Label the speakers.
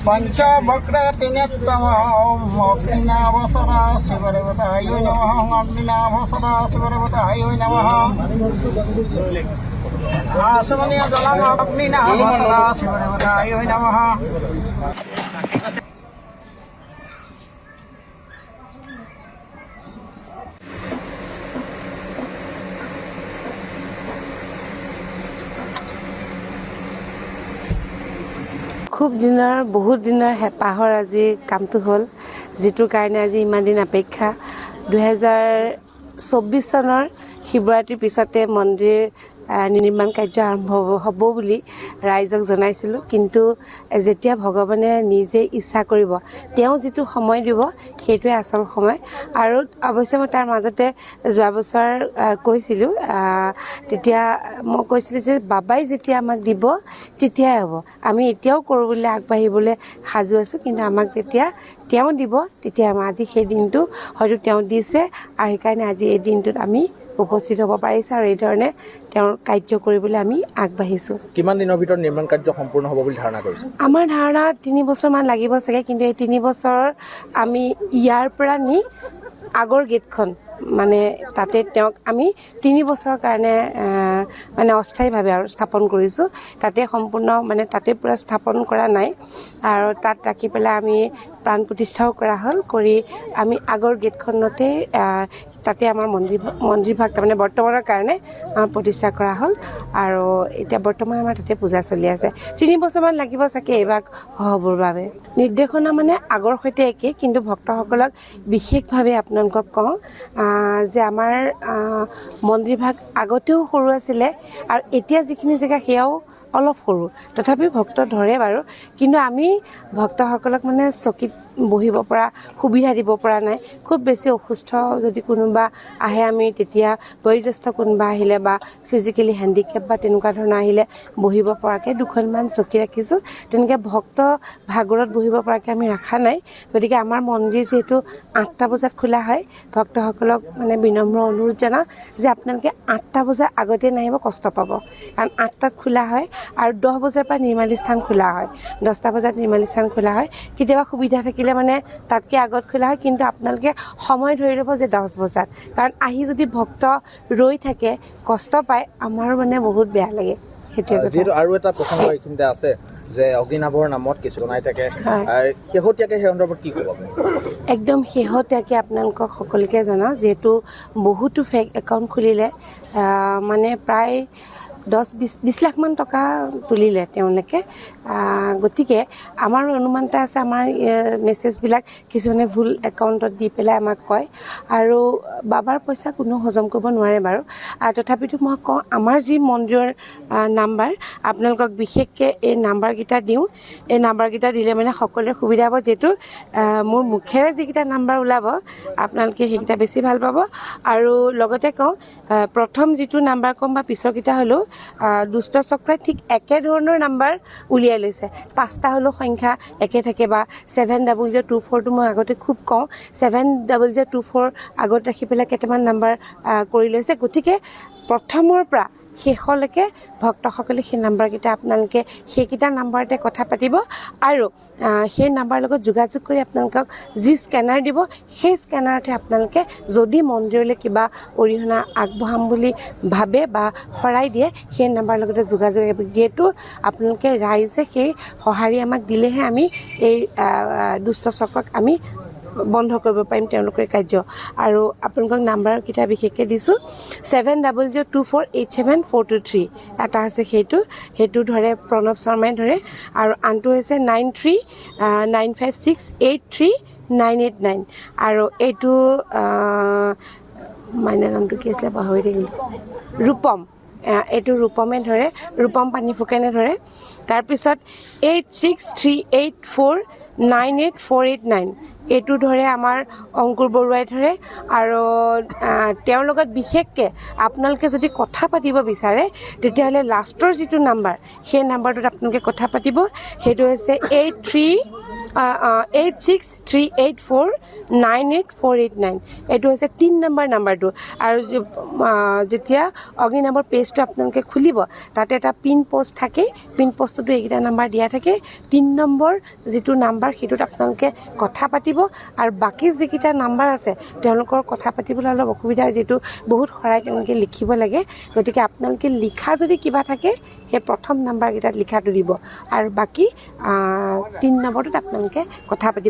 Speaker 1: पंचवक्रतिनेत्रमं अग्निनाभसदा शिवदेवताय नमः अग्निनाभसदा शिवदेवताय नमः आसमनीय जलम अग्निनाभसदा शिवदेवताय नमः
Speaker 2: খুব দিনৰ বহুত দিনৰ হেঁপাহৰ আজি কামটো হ'ল যিটোৰ কাৰণে আজি ইমান দিন অপেক্ষা 2024 চনৰ শিৱৰাত্ৰিৰ পিছতে মন্দিৰ নিৰ্মাণ কাৰ্য আৰম্ভ হ'ব বুলি ৰাইজক জনাইছিলোঁ কিন্তু যেতিয়া ভগৱানে নিজে ইচ্ছা কৰিব তেওঁ যিটো সময় দিব সেইটোৱে আচল সময় আৰু অৱশ্যে মই তাৰ মাজতে যোৱা বছৰ কৈছিলোঁ তেতিয়া মই কৈছিলোঁ যে বাবাই যেতিয়া আমাক দিব তেতিয়াই হ'ব আমি এতিয়াও কৰোঁ বুলি আগবাঢ়িবলৈ সাজু আছোঁ কিন্তু আমাক যেতিয়া তেওঁ দিব তেতিয়া আজি সেই দিনটো হয়তো তেওঁ দিছে আৰু সেইকাৰণে আজি এই দিনটোত আমি উপস্থিত হ'ব পাৰিছোঁ আৰু এই ধৰণে তেওঁৰ কাৰ্য কৰিবলৈ আমি আগবাঢ়িছোঁ।
Speaker 3: কিমান দিনৰ ভিতৰত নিৰ্মাণ কাৰ্য সম্পূৰ্ণ হ'ব বুলি ধাৰণা কৰিছে?
Speaker 2: আমাৰ ধাৰণা 3 বছৰমান লাগিব চাগে কিন্তু এই 3 বছৰ আমি ইয়াৰ পৰা নি আগৰ গেটখন মানে তাতে তেওঁক আমি 3 বছৰৰ কাৰণে মানে অস্থায়ীভাৱে আৰু স্থাপন কৰিছোঁ তাতে সম্পূৰ্ণ মানে তাতে পুৰা স্থাপন কৰা নাই আৰু তাত ৰাখি পেলাই আমি প্ৰাণ প্ৰতিষ্ঠাও কৰা হ'ল কৰি আমি আগৰ গেটখনতে তাতে আমাৰ মন্দিৰ ভাগ তাৰমানে বৰ্তমানৰ কাৰণে প্ৰতিষ্ঠা কৰা হ'ল আৰু এতিয়া বৰ্তমান আমাৰ তাতে পূজা চলি আছে 3 বছৰমান লাগিব চাগে এইভাগ হ'বৰ বাবে নিৰ্দেশনা মানে আগৰ সৈতে একে কিন্তু ভক্তসকলক বিশেষভাৱে আপোনালোকক কওঁ যে আমাৰ মন্দিৰ ভাগ আগতেও সৰু আছিলে আৰু এতিয়া যিখিনি জেগা সেয়াও অলপ সৰু তথাপিও ভক্ত ধৰে বাৰু কিন্তু আমি ভক্তসকলক মানে চকীত বহিব পৰা সুবিধা দিব পৰা নাই খুব বেছি অসুস্থ যদি কোনোবা আহে আমি তেতিয়া বয়োজ্যেষ্ঠ কোনোবা আহিলে বা ফিজিকেলি হেণ্ডিকেপ বা তেনেকুৱা ধৰণৰ আহিলে বহিব পৰাকৈ দুখনমান চকী ৰাখিছোঁ তেনেকৈ ভক্ত ভাগৰত বহিব পৰাকৈ আমি ৰখা নাই গতিকে আমাৰ মন্দিৰ যিহেতু 8টা বজাত খোলা হয় ভক্তসকলক মানে বিনম্ৰ অনুৰোধ জনাওঁ যে আপোনালোকে 8টা বজাৰ আগতে নাহিব কষ্ট পাব কাৰণ 8টাত খোলা হয় আৰু 10 বজাৰ পৰা নিৰ্মালী স্থান খোলা হয় 10টা বজাত নিৰ্মালী স্থান খোলা হয় কেতিয়াবা সুবিধা থাকিলে মানে তাতকৈ আগত খোলা হয় কিন্তু আপোনালোকে সময় ধৰি ল'ব যে 10 বজাত কাৰণ আহি যদি ভক্ত ৰৈ থাকে কষ্ট পায় আমাৰো মানে বহুত বেয়া লাগে
Speaker 3: সেইটোৱে আৰু এটা প্ৰসংগ এইখিনিতে আছে যে অগ্নিনাভৰ নামত কিছু জনাই থাকে শেহতীয়াকৈ সেই সন্দৰ্ভত কি ক'ব
Speaker 2: একদম শেহতীয়াকৈ আপোনালোকক সকলোকে জনাওঁ যিহেতু বহুতো ফেক একাউণ্ট খুলিলে মানে প্ৰায় 10-20 লাখমান টকা তুলিলে তেওঁলোকে গতিকে আমাৰ অনুমান এটা আছে আমাৰ মেছেজবিলাক কিছুমানে ভুল একাউণ্টত দি পেলাই আমাক কয় আৰু বাবাৰ পইচা কোনো হজম কৰিব নোৱাৰে বাৰু তথাপিতো মই কওঁ আমাৰ যি মন্দিৰৰ নাম্বাৰ আপোনালোকক বিশেষকৈ এই নাম্বাৰকেইটা দিওঁ এই নাম্বাৰকেইটা দিলে মানে সকলোৰে সুবিধা হ'ব যিহেতু মোৰ মুখেৰে যিকেইটা নাম্বাৰ ওলাব আপোনালোকে সেইকেইটা বেছি ভাল পাব আৰু লগতে কওঁ প্ৰথম যিটো নাম্বাৰ ক'ম বা পিছৰকেইটা হ'লেও দুষ্ট চক্ৰই ঠিক একেধৰণৰ নাম্বাৰ উলিয়াই লৈছে 5টা হ'লেও সংখ্যা একে থাকে বা 7024টো মই আগতে খুব কওঁ 7024 আগত ৰাখি পেলাই কেইটামান নাম্বাৰ কৰি লৈছে গতিকে প্ৰথমৰ পৰা শেষলৈকে ভক্তসকলে সেই নাম্বাৰকেইটা আপোনালোকে সেইকেইটা নাম্বাৰতে কথা পাতিব আৰু সেই নাম্বাৰৰ লগত যোগাযোগ কৰি আপোনালোকক যি স্কেনাৰ দিব সেই স্কেনাৰতে আপোনালোকে যদি মন্দিৰলৈ কিবা অৰিহণা আগবঢ়াম বুলি ভাবে বা শৰাই দিয়ে সেই নাম্বাৰৰ লগতে যোগাযোগ যিহেতু আপোনালোকে ৰাইজে সেই সঁহাৰি আমাক দিলেহে আমি এই দুষ্ট চক্ৰক আমি বন্ধ কৰিব পাৰিম তেওঁলোকৰ কাৰ্য আৰু আপোনালোকক নাম্বাৰকেইটা বিশেষকৈ দিছোঁ 7024874223 এটা আছে সেইটো ধৰে প্ৰণৱ শৰ্মাই ধৰে আৰু আনটো হৈছে 9395683989 আৰু এইটো মাইনাৰ নামটো কি আছিলে পাহৰি থাকিলোঁ ৰূপম এইটো ৰূপমে ধৰে ৰূপম পানী ফুকেনে ধৰে তাৰপিছত 8638498489 এইটো ধৰে আমাৰ অংকুৰ বৰুৱাই ধৰে আৰু তেওঁৰ লগত বিশেষকৈ আপোনালোকে যদি কথা পাতিব বিচাৰে তেতিয়াহ'লে লাষ্টৰ যিটো নাম্বাৰ সেই নাম্বাৰটোত আপোনালোকে কথা পাতিব সেইটো হৈছে 8638498489 এইটো হৈছে 3 নম্বৰ নাম্বাৰটো আৰু যেতিয়া অগ্নি নামৰ পেজটো আপোনালোকে খুলিব তাতে এটা পিন পোষ্ট থাকে পিন পোষ্টটো এইকেইটা নাম্বাৰ দিয়া থাকে 3 নম্বৰ যিটো নাম্বাৰ সেইটোত আপোনালোকে কথা পাতিব আৰু বাকী যিকেইটা নাম্বাৰ আছে তেওঁলোকৰ কথা পাতিবলৈ অলপ অসুবিধা যিটো বহুত সৰাই তেওঁলোকে লিখিব লাগে গতিকে আপোনালোকে লিখা যদি কিবা থাকে সেই প্ৰথম নাম্বাৰকেইটাত লিখাটো দিব আৰু বাকী 3 নম্বৰটোত আপোনালোকে কথা পাতিব